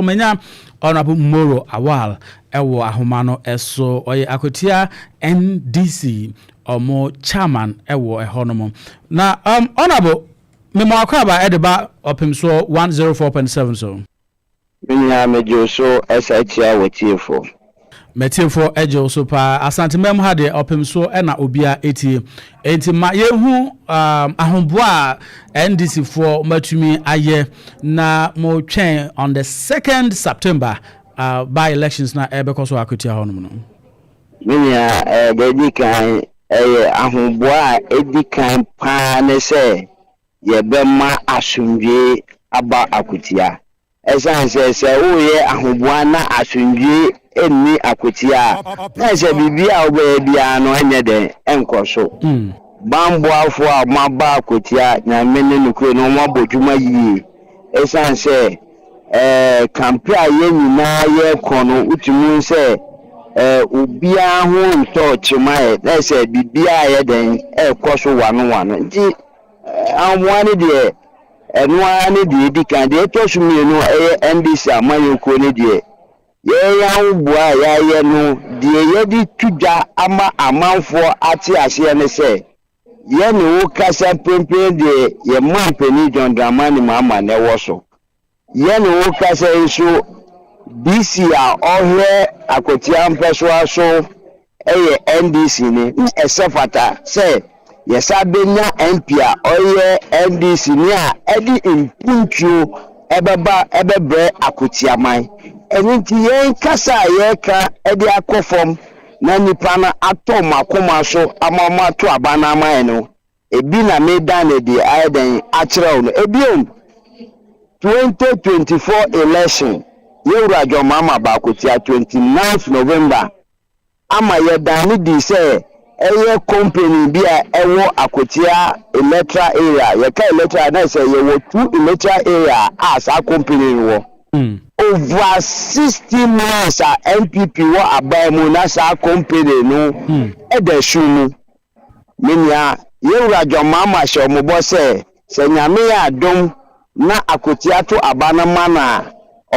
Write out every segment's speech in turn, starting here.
Omenya Honorable Moro Awal ewo ahomano eso oye Akwatia NDC omo chairman ewo ehonomo. Na Honorable Memo Akwaba edeba Opemsuo 104.7 so. Minya mejo so SHA wetiefo. Metiefo ejo so pa asante mem ha de Opemsuo na obia eti enti ma yehu ahomboa NDC for matumi aye na mo twen on the 2nd September by elections na ebekoso Akwatia honom no. Minya dedi kan ahomboa edikan pa ne se ye bema asundwe aba Akwatia. Esanse oye ahomboa na asundwe eni Akwatia na se bibia obebia no enyede enkoso bambo afo a maba Akwatia na mene nukwe no mabodwuma yi esanse kampia ye nyina ye kono utumi se obia ho nto chimae na se bibia ye den ekoso wano nti amwani de enwani de dikan de tosumi no NDC amayoko ne de ye ya ubua ya ye no de ye di tudwa ama amanfo ati ase ne se ye ne wo kasa pempe de ye mampeni John Dramani mama ne woso ye ne wo kasa iso DC a ohwe Akwatia mpeso aso NDC ni esefata se yesa benya MP a oye NDC ni a edi impuntu ebebre Akwatia man enti yen kasa yeka edi akofom na nipa na atom akoma so amama to abana man no ebi na medan edi aiden akire no ebiom 2024 election yewura jomama ba Akwatia 29th November ama yedani di se eye company bia ewo Akwatia electoral area yeka electoral na se yewo 2 electoral area as a company wo over 60 months a NPP wo abamu na sa company no edashumu menya yewura jomama she omobo se nyame ya adom na Akwatia to abana mana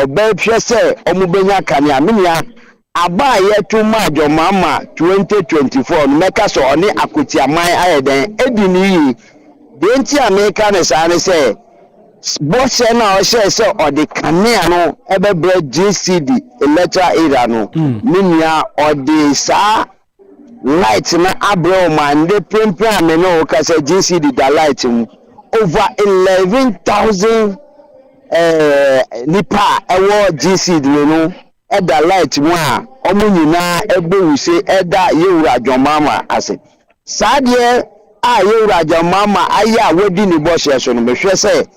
obehwe se omubenya kania menya aba yetu majo mama 2024 meka so oni Akwatia man ayeden edini de nti America ne sane se bose na o se odi kania no ebebre GCD electoral area no minia odi sa light na abro man de pempe ameno o ka se GCD da light over 11,000 nipa ewo GCD no eda light mu a omunyina egbewuse eda yewura jomama ase sadie a yewura jomama aya wodi ni bose so no behwe se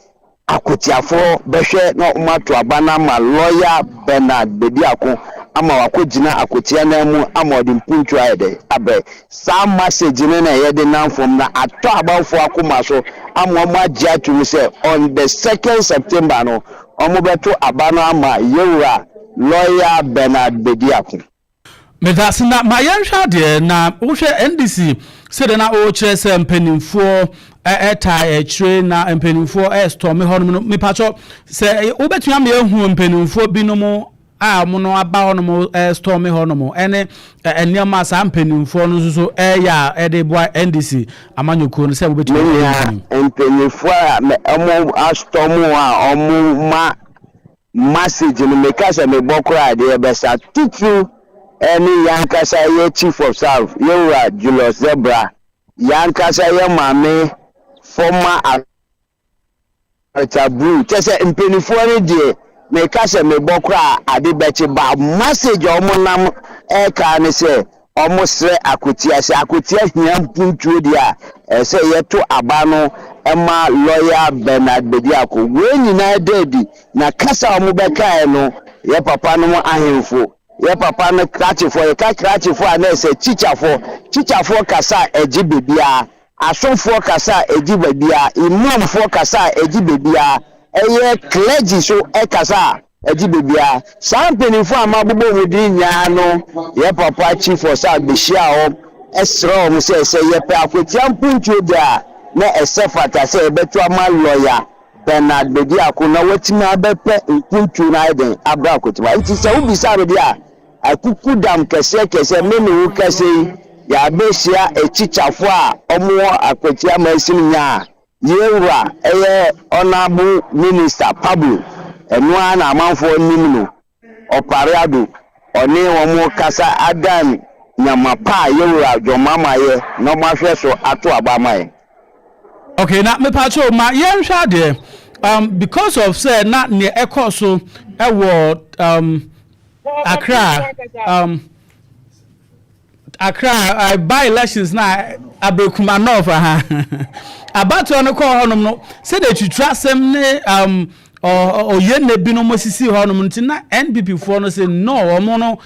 Akwatiafo behwe na umato abana ma lawyer Bernard Bediako ama wakojina Akwatia na mu amodi mpuntu ayede abe sa message ne na yede nanfom na ato abafo akoma so amoma giatu se on the 2nd September no omobeto abana ama yewura lawyer Bernard Bediako medasina mayenhwa de na wohwe NDC sede na o kire se mpanimfo eta chire na mpanimfo storm hono me pacho se obetua me ehu mpanimfo binomo a mo no aba hono storm hono ene eniama sa mpanimfo no so ya ede boy NDC amanyoko no se obetua mpanimfo a storm a omo ma message no me kasa me bokura de besa titu eni yankasa ye chief of staff yewura Julius Zebra yankasa ye mame former Tabu tese mpenifo ni die me kasa me bokura ade bechi ba message omonam ka ne se omosre Akwatia se Akwatia hia mpuntuo dia se yeto abano ema lawyer Bernard Bediako we nyina dedi na kasa omobeka no ye papa no ahemfo ye papa no krachifo ye ka krachifo ana se chichafo kasa ejibebia asofo kasa ejibebia imamfo kasa ejibebia eye clergy so kasa ejibebia sampenifo amabubo mudi nya no ye papa chief for sa behia ho esro mo se ye pe Akwatia mpuntuo da na esefata se betu ama lawyer Bernard Bediako na watimi abepe nkuntu na eden abra Akwatia nti se ubisa be dia akuku dam kese meme wo kese ya besia echichafo a omo Akwatia masin nya yewura eye honorable minister Pablo enu ana amanfo nim no opariado oni omo kasa adan nyamapa yewura jomamaye no mahwe so ato abamaye. Okay, now me pacho ma yen hwa de because of say na ne ekoso ewo Accra by-elections na abekuma north abato no call honum no say they to trust them ne or yen ne binom sisi honum nti na NPP for no say no omo no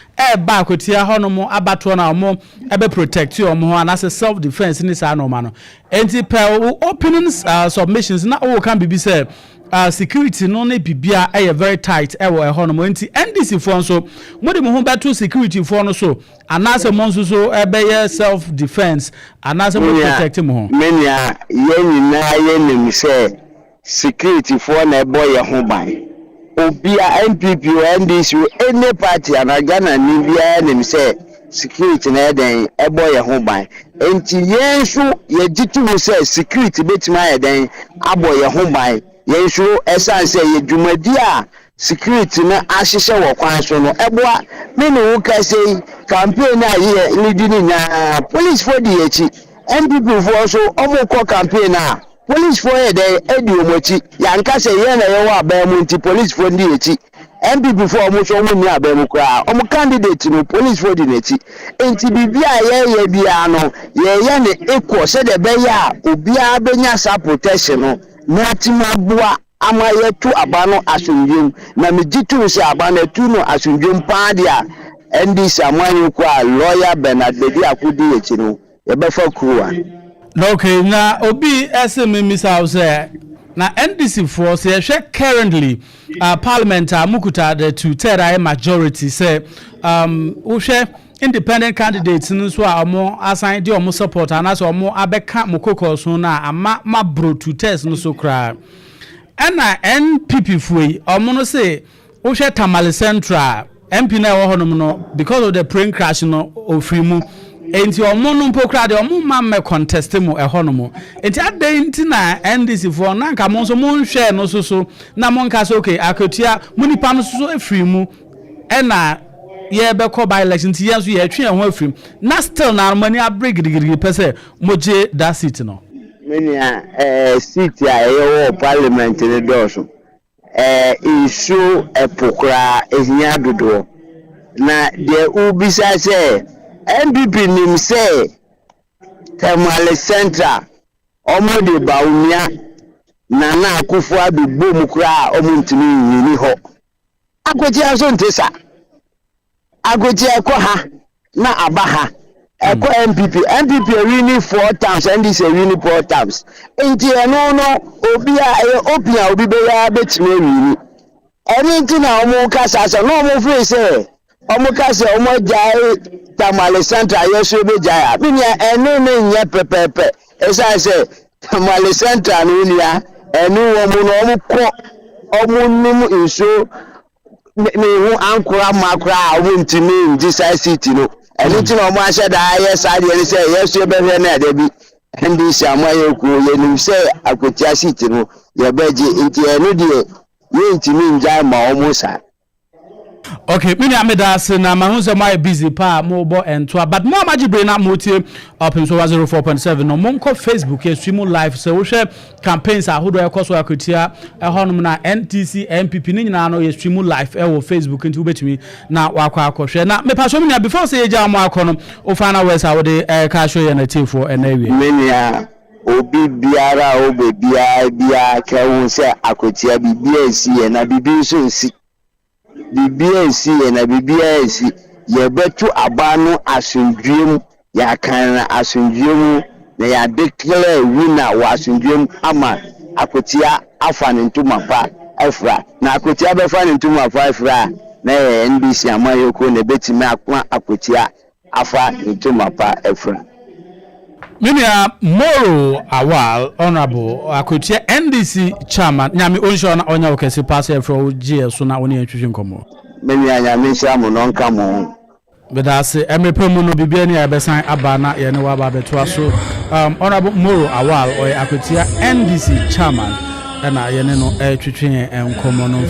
ba Akwatia honum abato na omo ebe protect omo and as a self defense ni sa no ma no enti per opinions submissions na o can be say security no ne bibia very tight ewo honum enti NDC for so modi mo ho beto security for no so anase mo so ebe self defense anase mo protect mo ho menia yen na yen say security for na boy ho ban obia NPP or NDC any party and Ghana ni bia nim say security na den boy ho ban enti yen so ye jitu say security betima den aboy ho ban yen so esan say ye dwumadi a security na ahihye wo kwan so no eboa me no wo ka say campaign a ye leading na police for the echi NPP for so omo ko campaign a police for e dey edi omochi yanka say ye na ye wa ba mu nti police for ndi echi NPP for omo so omo ni aba mu kra omo candidate no police for di nechi enti bibia ye bia no ye ne equal say the be ya obia benya sa protection no na timabua ama yetu abano asundwem na mejitu se abano tu no asundwem paadia NDC amanyu kwa lawyer Bernard Bediako di echi no ye befa kuwa. Okay, na obi SM Misa say na NDC for say currently parliament mukuta the two-third majority say uhwe independent candidates nso a omo assign de omo support and as omo abeka mokoko so na ama mabro two-thirds no so kra na NPP fuei omo no say uhwe Tamale Central MP na wo honom no because of the plane crash no ofiri mu enti omo no mpokra de omo ma me contest mu ehonom enti adenti na NDC for na nka mo so mo nhwe no so na mo nka so okay Akwatia munipa no so efiri mu na ye be ko by-election ti yeso ye twe ho afiri na still na armani abregirigiri pese moje that seat no menia seat a ye wo parliament ni doso isu epokra ehia dodo na de ubisa say NPP nim say Tamale Central omo de baumia na Akufo adugbo mu kra omo ntimi yini ho Akwatia so ntesa Akwatia eko ha na abaha eko NPP winning 4 times NDC winning 4 times enti eno no obi obi be ya betime wini eni nti na omo kasa so no omo free say omo kasa omo jai Tamale Central yeso be jaya binia eno ne nye pepepe esa say Tamale Central no nia enu omo no omo ko omo nim iso me hu ankura makura omo ntimi ndisa city no eni ti na omo ahye da yes ade ni say yeso be hwe na da bi NDC amaye ku ye nim say Akwatia city no ye beje nti enu de ye ntimi njai ma omo sa. Okay, mini ameda se na mahunse my busy pa mo bo ento but mo amajibre na motie Opemsuo 04.7 no mo ko Facebook e stream live so wo hwe campaigns ahodo ekoso Akwatia ehonum na NDC NPP ni nyina no ye stream live e wo Facebook nti ubetimi na wakwa akohwe na me paso mini before say eja mo akono o final words a wo de ka show ye na team for enawie menia obi biara obi bia ka won say Akwatia bibia esi na bibi so nsi BBNC na BBNC ye betu abanu asundwem ya kan asundwem na ya declare winner wa asundwem ama Akwatia afa ntuma pa afra na Akwatia be fa ntuma pa afra na NDC amayoko na betime akwa Akwatia afa ntuma pa afra. Minia Moro Awal Honorable Akwatia NDC Chairman nyame onshona onya okesi pass for GS so na oni atwitwe nkomo Minia nyame shamu no nka mo bedase emepemu no bibia ni abesan aba na ye ne wa ba beto so Honorable Moro Awal or Akwatia NDC Chairman na ye ne no atwitwe nkomo no